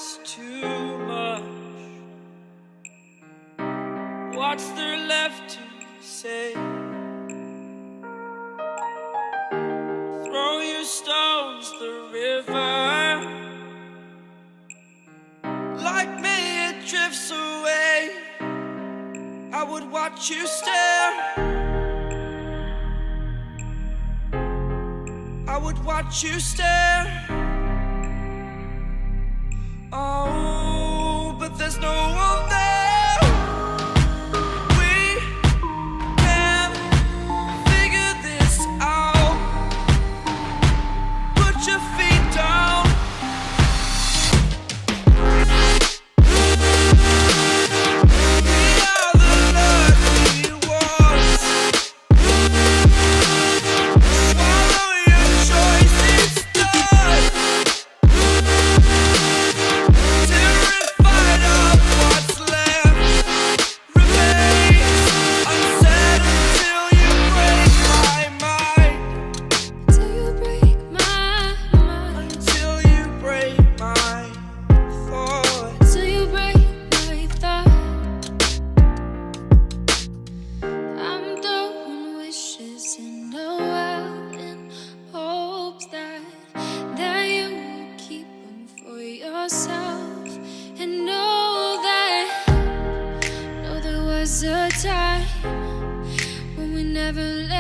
it's too much. What's there left to say? Throw your stones the river. Like me, it drifts away. I would watch you stare. I would watch you stare. Oh, but there's no one there. We can figure this out. Put your feet down. We are the lucky ones. Swallow your choice, it's done. Terrified of what's left remains unsaid until you break my mind. Till you break my mind. Until you break my thought. Till you break my thought. I'm throwing wishes in the well in hopes that you will keep them for yourself. And know there was a time when we never let